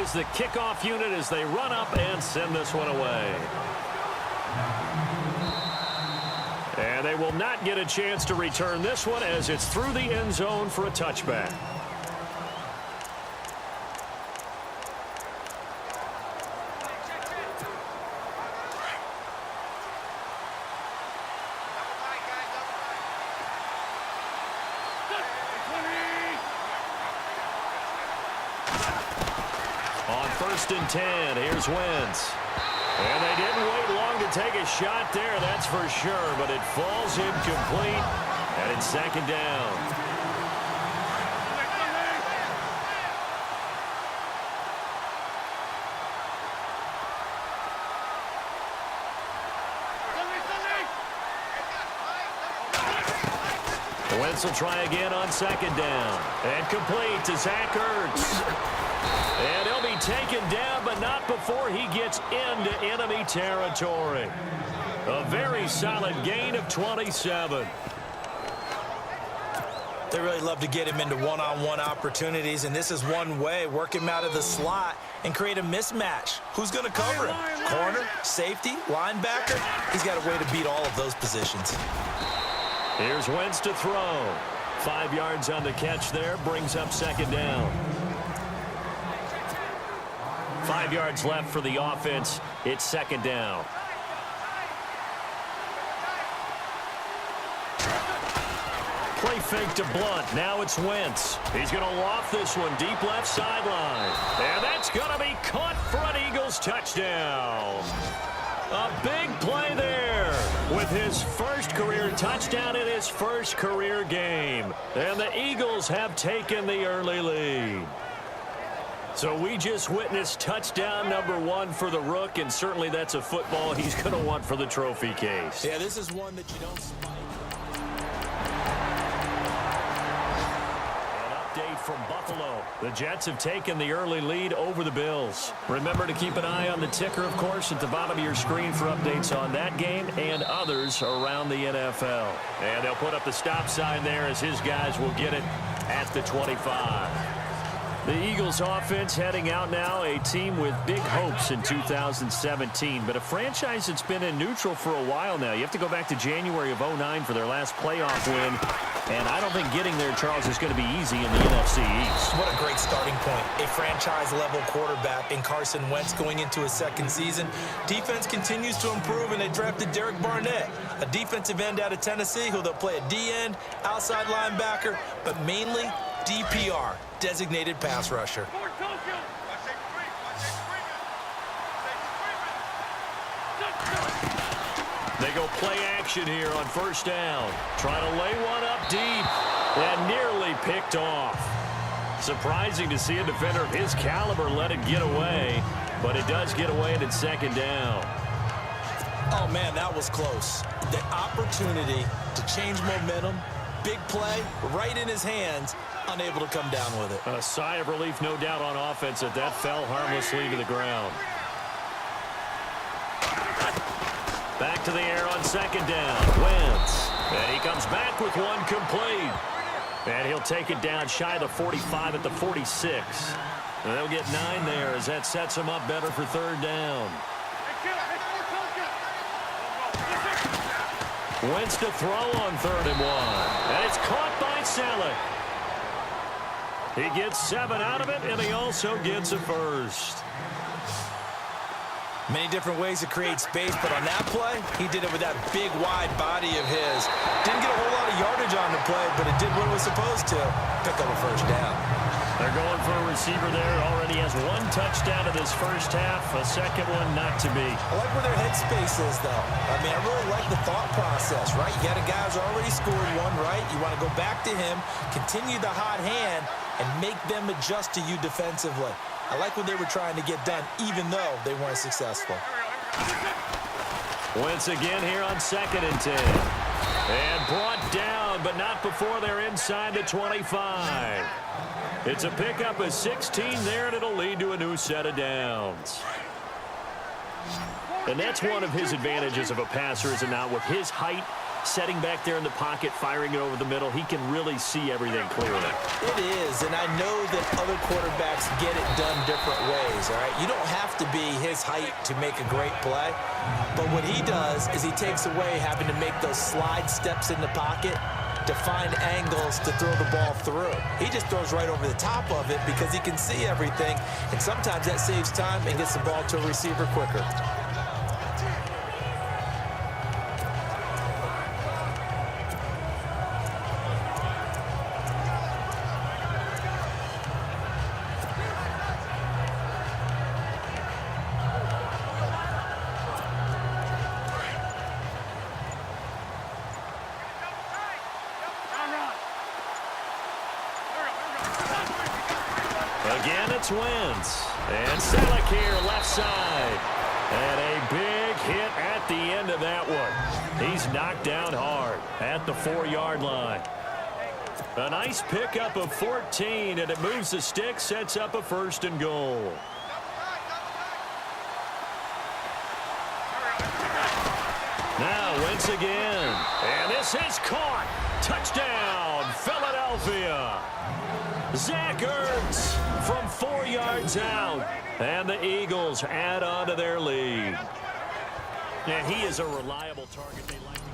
is the kickoff unit as they run up and send this one away. And they will not get a chance to return this one as it's through the end zone for a touchback. On 1st and 10, here's Wentz. And they didn't wait long to take a shot there, that's for sure, but it falls incomplete, and it's 2nd down. Wentz will try again on 2nd down. And complete to Zach Ertz. And he'll be taken down, but not before he gets into enemy territory. A very solid gain of 27. They really love to get him into one-on-one opportunities, and this is one way. Work him out of the slot and create a mismatch. Who's going to cover him? Corner, safety, linebacker? He's got a way to beat all of those positions. Here's Wentz to throw. 5 yards on the catch there, brings up 2nd down. 5 yards left for the offense. It's 2nd down. Play fake to Blunt. Now it's Wentz. He's going to loft this one deep left sideline. And that's going to be caught for an Eagles touchdown. A big play there with his first career touchdown in his first career game. And the Eagles have taken the early lead. So we just witnessed touchdown number 1 for the Rook, and certainly that's a football he's going to want for the trophy case. Yeah, this is one that you don't spike. From Buffalo. The Jets have taken the early lead over the Bills. Remember to keep an eye on the ticker, of course, at the bottom of your screen for updates on that game and others around the NFL. And they'll put up the stop sign there as his guys will get it at the 25. The Eagles offense heading out now, a team with big hopes in 2017, but a franchise that's been in neutral for a while now. You have to go back to January of 09 for their last playoff win, and I don't think getting there, Charles, is going to be easy in the NFC East. What a great starting point. A franchise-level quarterback in Carson Wentz going into his 2nd season. Defense continues to improve, and they drafted Derek Barnett, a defensive end out of Tennessee who they'll play a D-end, outside linebacker, but mainly DPR, designated pass rusher. They go play action here on 1st down. Trying to lay one up deep and nearly picked off. Surprising to see a defender of his caliber let it get away, but it does get away and it's 2nd down. Oh, man, that was close. The opportunity to change momentum, big play, right in his hands, unable to come down with it. A sigh of relief, no doubt, on offense that fell harmlessly to the ground. Back to the air on 2nd down. Wentz. And he comes back with one complete. And he'll take it down shy of the 45 at the 46. And they'll get 9 there as that sets him up better for 3rd down. Wentz to throw on 3rd and 1. And it's caught by Selleck. He gets 7 out of it, and he also gets a first. Many different ways to create space, but on that play, he did it with that big, wide body of his. Didn't get a whole lot of yardage on the play, but it did what it was supposed to. Pick up a 1st down. They're going for a receiver there. Already has 1 touchdown in this first half. A 2nd one not to be. I like where their headspace is, though. I mean, I really like the thought process, right? You got a guy who's already scored 1, right? You want to go back to him, continue the hot hand, and make them adjust to you defensively. I like what they were trying to get done, even though they weren't successful. Wentz again here on 2nd and 10. And brought down, but not before they're inside the 25. It's a pickup of 16 there, and it'll lead to a new set of downs. And that's one of his advantages of a passer, is it not? With his height, setting back there in the pocket, firing it over the middle. He can really see everything clearly. It is, and I know that other quarterbacks get it done different ways, all right? You don't have to be his height to make a great play, but what he does is he takes away having to make those slide steps in the pocket to find angles to throw the ball through. He just throws right over the top of it because he can see everything, and sometimes that saves time and gets the ball to a receiver quicker. Again, it's Wentz. And Selleck here, left side. And a big hit at the end of that one. He's knocked down hard at the 4-yard line. A nice pickup of 14, and it moves the stick, sets up a 1st and goal. Now Wentz again. And this is caught. Touchdown, Philadelphia. Zach Ertz from 4 yards out. And the Eagles add on to their lead. And he is a reliable target they like to get.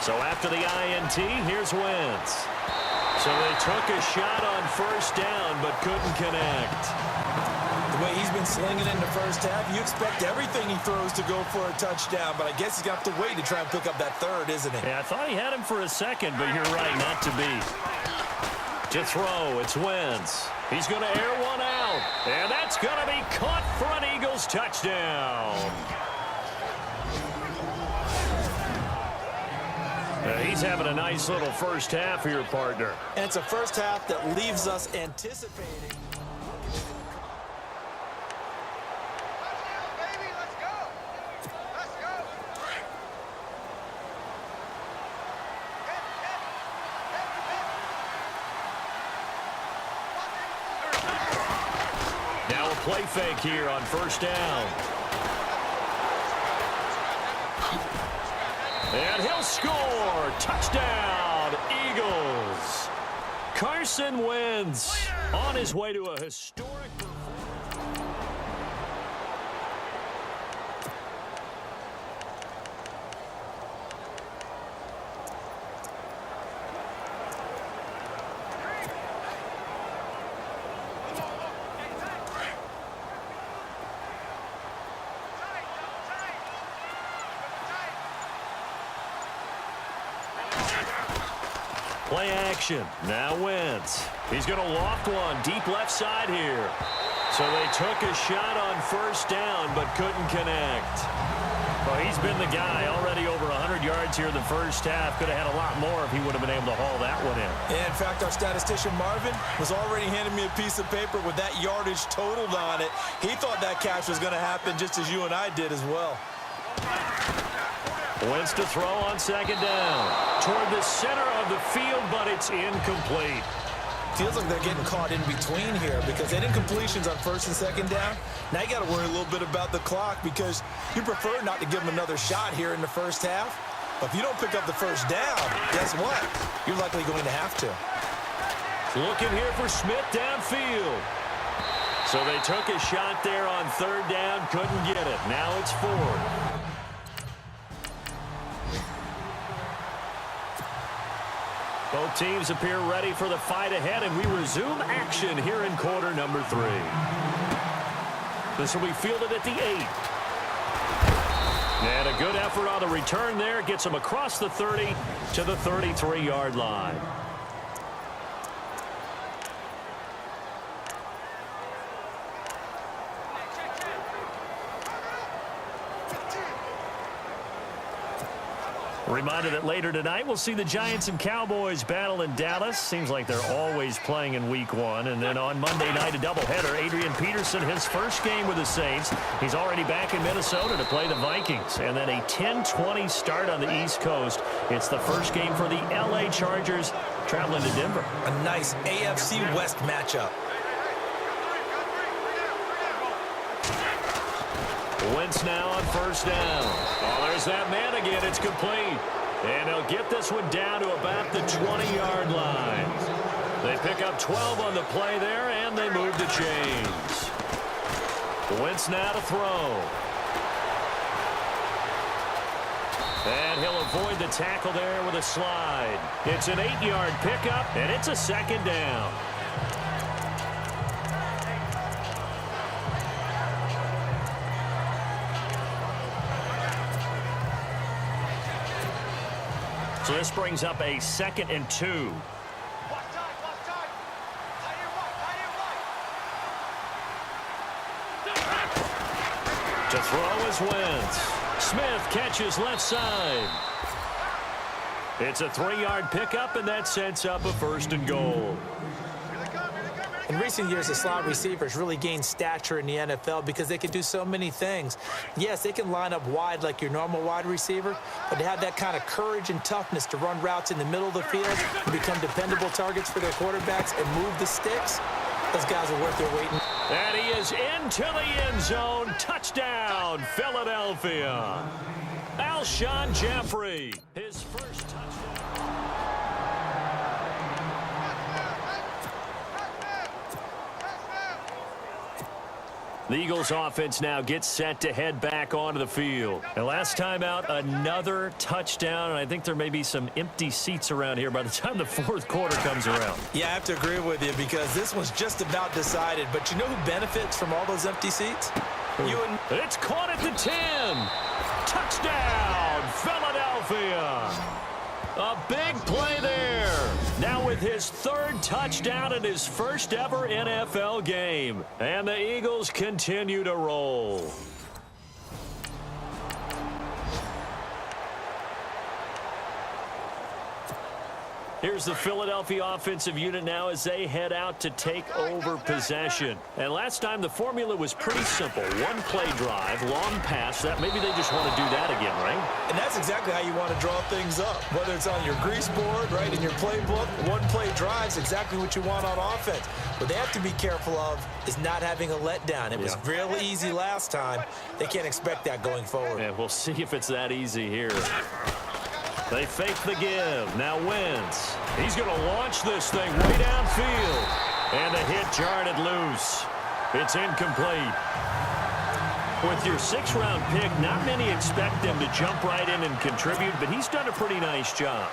So after the INT, here's Wentz. So they took a shot on 1st down, but couldn't connect. The way he's been slinging in the first half, you expect everything he throws to go for a touchdown, but I guess he's got to wait to try and pick up that 3rd, isn't he? Yeah, I thought he had him for a second, but you're right, not to be. To throw, it's Wentz. He's going to air one out, and that's going to be caught for an Eagles touchdown. He's having a nice little first half here, partner. And it's a first half that leaves us anticipating. Now a play fake here on 1st down. And he'll score. Touchdown, Eagles. Carson Wentz on his way to a historic performance. Play action. Now Wentz. He's going to loft one deep left side here. So they took a shot on 1st down, but couldn't connect. Well, he's been the guy already over 100 yards here in the first half. Could have had a lot more if he would have been able to haul that one in. Yeah, in fact, our statistician Marvin was already handing me a piece of paper with that yardage totaled on it. He thought that catch was going to happen just as you and I did as well. Wentz to throw on 2nd down. Toward the center of the field, but it's incomplete. Feels like they're getting caught in between here because they didn't completions on 1st and 2nd down. Now you got to worry a little bit about the clock because you prefer not to give them another shot here in the first half. But if you don't pick up the 1st down, guess what? You're likely going to have to. Looking here for Smith downfield. So they took a shot there on 3rd down, couldn't get it. Now it's 4th. Both teams appear ready for the fight ahead, and we resume action here in quarter number 3. This will be fielded at the 8. And a good effort on the return there. Gets him across the 30 to the 33-yard line. Reminder that later tonight we'll see the Giants and Cowboys battle in Dallas. Seems like they're always playing in week 1. And then on Monday night, a doubleheader. Adrian Peterson, his first game with the Saints. He's already back in Minnesota to play the Vikings. And then a 10-20 start on the East Coast. It's the first game for the L.A. Chargers traveling to Denver. A nice AFC West matchup. Wentz now on first down. Oh, there's that man again. It's complete. And they'll get this one down to about the 20-yard line. They pick up 12 on the play there, and they move the chains. Wentz now to throw. And he'll avoid the tackle there with a slide. It's an 8-yard pickup, and it's a second down. So this brings up a 2nd and 2. To throw is Wentz. Smith catches left side. It's a 3-yard pickup, and that sets up a 1st and goal. In recent years, the slot receivers really gained stature in the NFL because they can do so many things. Yes, they can line up wide like your normal wide receiver, but they have that kind of courage and toughness to run routes in the middle of the field and become dependable targets for their quarterbacks and move the sticks. Those guys are worth their weight in. And he is into the end zone. Touchdown, Philadelphia. Alshon Jeffrey, his first touchdown. The Eagles offense now gets set to head back onto the field. And last time out, another touchdown. And I think there may be some empty seats around here by the time the 4th quarter comes around. Yeah, I have to agree with you because this one's just about decided. But you know who benefits from all those empty seats? You and... It's caught at the 10. Touchdown, Philadelphia. A big play there. Now with his 3rd touchdown in his first ever NFL game. And the Eagles continue to roll. Here's the Philadelphia offensive unit now as they head out to take over possession. And last time the formula was pretty simple. 1-play drive, long pass. That maybe they just want to do that again, right? And that's exactly how you want to draw things up. Whether it's on your grease board, right, in your playbook, 1-play drive's exactly what you want on offense. What they have to be careful of is not having a letdown. It was real easy last time. They can't expect that going forward. Yeah, we'll see if it's that easy here. They fake the give. Now Wentz. He's going to launch this thing way downfield. And the hit jarred it loose. It's incomplete. With your 6th-round pick, not many expect him to jump right in and contribute, but he's done a pretty nice job.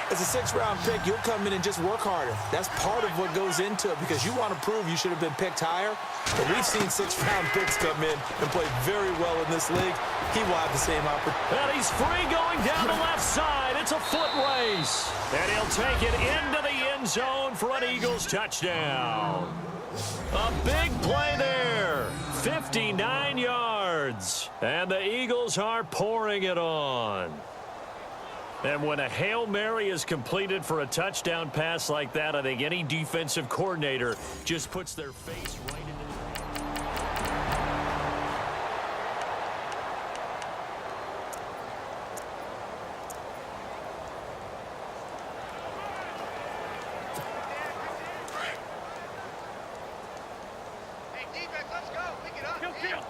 As a 6th-round pick, you'll come in and just work harder. That's part of what goes into it because you want to prove you should have been picked higher. But we've seen 6th-round picks come in and play very well in this league. He will have the same opportunity. And he's free going down the left side. It's a foot race. And he'll take it into the end zone for an Eagles touchdown. A big play there. 59 yards. And the Eagles are pouring it on. And when a Hail Mary is completed for a touchdown pass like that, I think any defensive coordinator just puts their face right into it. Hey, defense, let's go. Pick it up. Kill.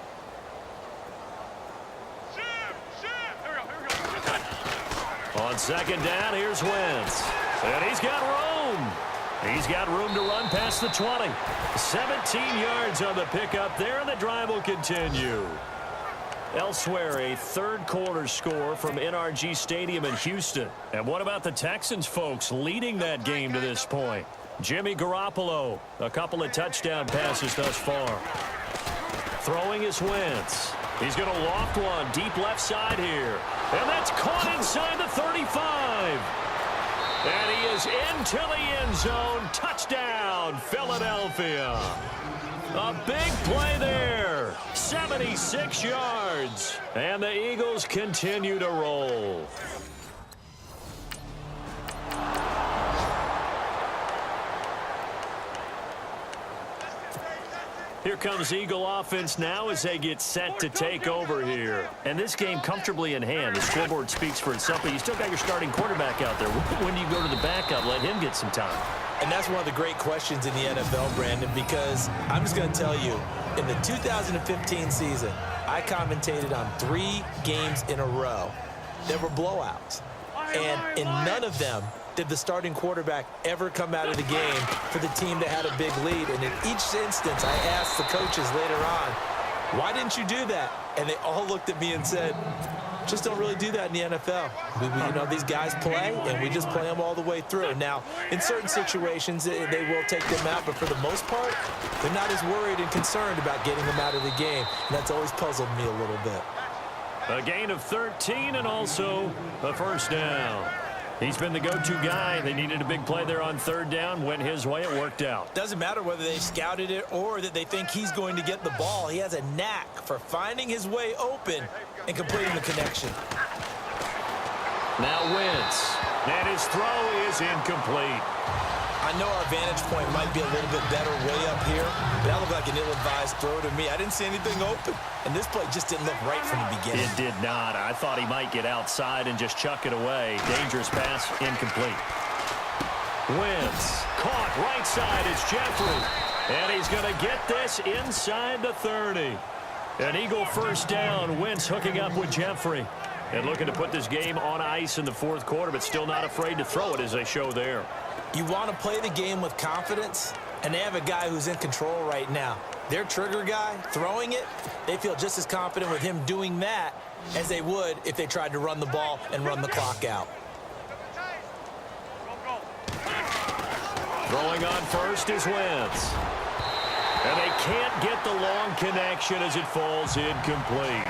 On 2nd down, here's Wentz. And he's got room. He's got room to run past the 20. 17 yards on the pickup there, and the drive will continue. Elsewhere, a 3rd quarter score from NRG Stadium in Houston. And what about the Texans, folks, leading that game to this point? Jimmy Garoppolo, a couple of touchdown passes thus far. Throwing is Wentz. He's going to loft one deep left side here. And that's caught inside the 35. And he is into the end zone. Touchdown, Philadelphia. A big play there. 76 yards. And the Eagles continue to roll. Here comes Eagle offense now as they get set to take over here. And this game comfortably in hand. The scoreboard speaks for itself, but you still got your starting quarterback out there. When do you go to the backup, let him get some time? And that's one of the great questions in the NFL, Brandon, because I'm just going to tell you, in the 2015 season, I commentated on 3 games in a row that were blowouts. And in none of them did the starting quarterback ever come out of the game for the team that had a big lead. And in each instance, I asked the coaches later on, why didn't you do that? And they all looked at me and said, just don't really do that in the NFL. You know, these guys play, and we just play them all the way through. Now, in certain situations, they will take them out, but for the most part, they're not as worried and concerned about getting them out of the game. And that's always puzzled me a little bit. A gain of 13 and also a first down. He's been the go-to guy. They needed a big play there on third down. Went his way. It worked out. Doesn't matter whether they scouted it or that they think he's going to get the ball. He has a knack for finding his way open and completing the connection. Now Wentz. And his throw is incomplete. I know our vantage point might be a little bit better way up here, but that looked like an ill-advised throw to me. I didn't see anything open, and this play just didn't look right from the beginning. It did not. I thought he might get outside and just chuck it away. Dangerous pass, incomplete. Wentz caught right side. It's Jeffrey, and he's going to get this inside the 30. An Eagle first down. Wentz hooking up with Jeffrey. And looking to put this game on ice in the fourth quarter, but still not afraid to throw it as they show there. You want to play the game with confidence, and they have a guy who's in control right now. Their trigger guy, throwing it, they feel just as confident with him doing that as they would if they tried to run the ball and run the clock out. Throwing on first is Wentz. And they can't get the long connection as it falls incomplete.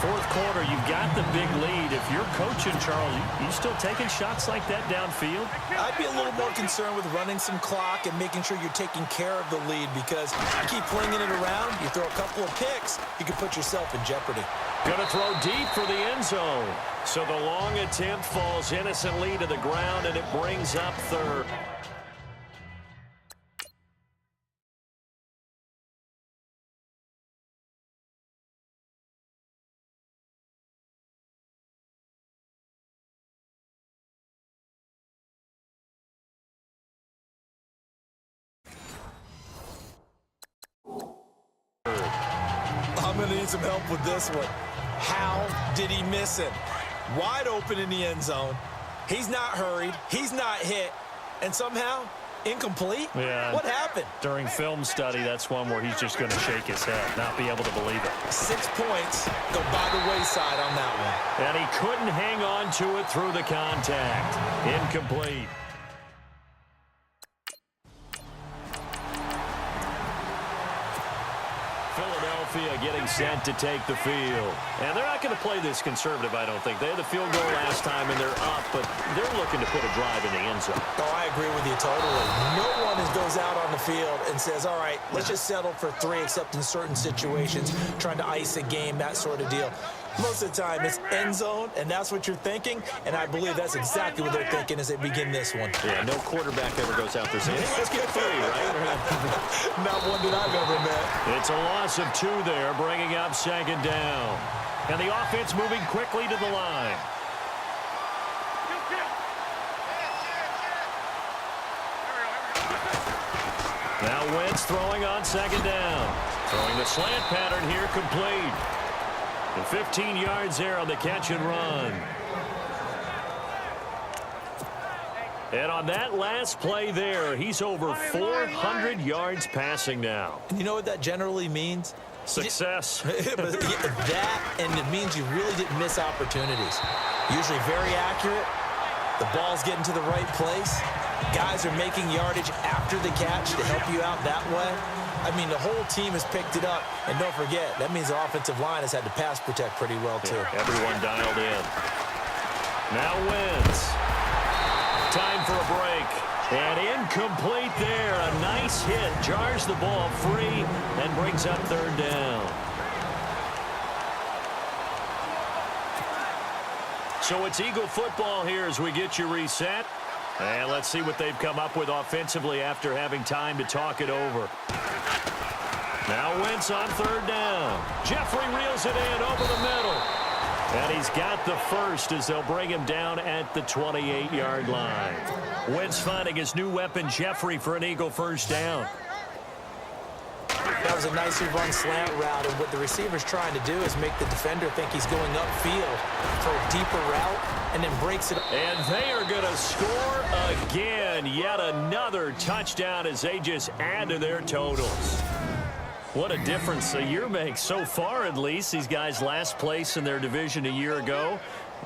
Fourth quarter, you've got the big lead. If you're coaching, Charles, you still taking shots like that downfield? I'd be a little more concerned with running some clock and making sure you're taking care of the lead, because you keep flinging it around, you throw a couple of picks, you can put yourself in jeopardy. Going to throw deep for the end zone. So the long attempt falls innocently to the ground, and it brings up third. I'm going to need some help with this one. How did he miss him? Wide open in the end zone. He's not hurried. He's not hit. And somehow, incomplete? Yeah. What happened? During film study, that's one where he's just going to shake his head, not be able to believe it. 6 points go by the wayside on that one. And he couldn't hang on to it through the contact. Incomplete. Philadelphia getting set to take the field. And they're not going to play this conservative, I don't think. They had the field goal last time, and they're up, but they're looking to put a drive in the end zone. Oh, I agree with you totally. No one goes out on the field and says, all right, let's just settle for 3, except in certain situations, trying to ice a game, that sort of deal. Most of the time, it's end zone, and that's what you're thinking, and I believe that's exactly what they're thinking as they begin this one. Yeah, no quarterback ever goes out there saying, hey, let's get 3, right? Not one that I've ever met. It's a loss of 2 there, bringing up second down. And the offense moving quickly to the line. Now Wentz throwing on second down. Throwing the slant pattern here, complete. And 15 yards there on the catch and run. And on that last play there, he's over 400 yards passing now. And you know what that generally means? Success. That, and it means you really didn't miss opportunities. Usually very accurate. The ball's getting to the right place. Guys are making yardage after the catch to help you out that way. I mean, the whole team has picked it up. And don't forget, that means the offensive line has had to pass protect pretty well, too. Yeah, everyone dialed in. Now Wentz. Time for a break. And incomplete there. A nice hit. Jars the ball free and brings up third down. So it's Eagle football here as we get you reset. And let's see what they've come up with offensively after having time to talk it over. Now Wentz on third down. Jeffrey reels it in over the middle. And he's got the first as they'll bring him down at the 28-yard line. Wentz finding his new weapon, Jeffrey, for an Eagle first down. That was a nicely run slant route, and what the receiver's trying to do is make the defender think he's going upfield for a deeper route and then breaks it. And they are going to score again. Yet another touchdown as they just add to their totals. What a difference a year makes so far, at least. These guys last place in their division a year ago.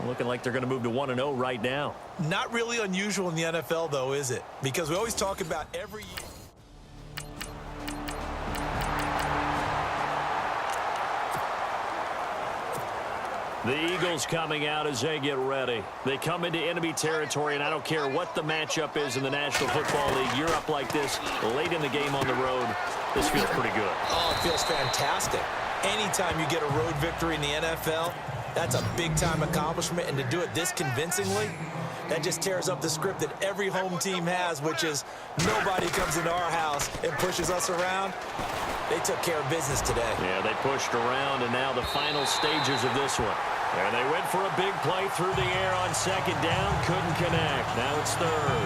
Looking like they're going to move to 1-0 right now. Not really unusual in the NFL, though, is it? Because we always talk about every year. The Eagles coming out as they get ready. They come into enemy territory, and I don't care what the matchup is in the National Football League. You're up like this late in the game on the road. This feels pretty good. Oh, it feels fantastic. Anytime you get a road victory in the NFL, that's a big-time accomplishment, and to do it this convincingly, that just tears up the script that every home team has, which is nobody comes into our house and pushes us around. They took care of business today. Yeah, they pushed around, and now the final stages of this one. And they went for a big play through the air on second down. Couldn't connect. Now it's third.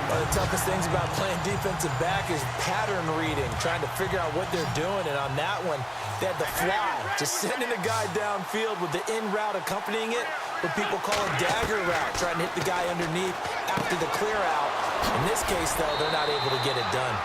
One of the toughest things about playing defensive back is pattern reading, trying to figure out what they're doing. And on that one, they had the fly, just sending a guy downfield with the in route accompanying it, what people call a dagger route, trying to hit the guy underneath after the clear out. In this case, though, they're not able to get it done.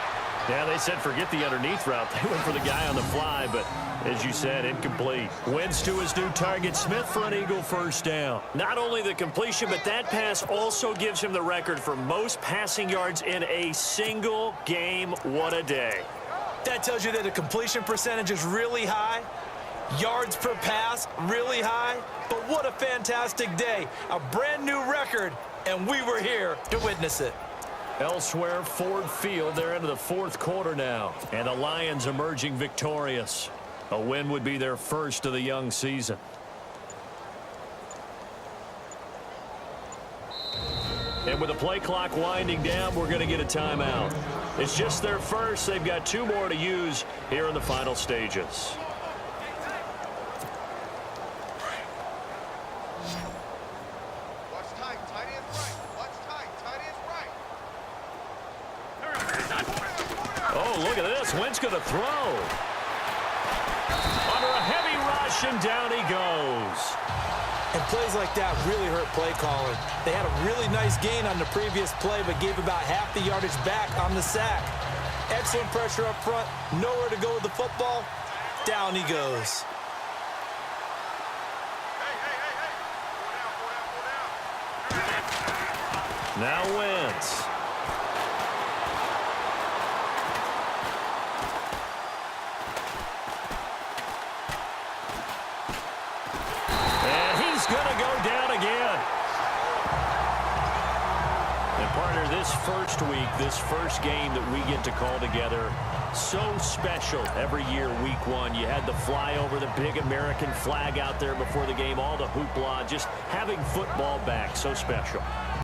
Yeah, they said forget the underneath route. They went for the guy on the fly, but as you said, incomplete. Wentz to his new target, Smith, for an Eagle first down. Not only the completion, but that pass also gives him the record for most passing yards in a single game. What a day. That tells you that the completion percentage is really high. Yards per pass, really high. But what a fantastic day. A brand new record, and we were here to witness it. Elsewhere, Ford Field, they're into the fourth quarter now. And the Lions emerging victorious. A win would be their first of the young season. And with the play clock winding down, we're going to get a timeout. It's just their first. They've got two more to use here in the final stages. Oh, look at this. Wentz going to throw. Under a heavy rush, and down he goes. And plays like that really hurt play calling. They had a really nice gain on the previous play, but gave about half the yardage back on the sack. Excellent pressure up front. Nowhere to go with the football. Down he goes. Now Wentz. This first week, this first game that we get to call together, so special every year, week one. You had the flyover, the big American flag out there before the game, all the hoopla, just having football back, so special.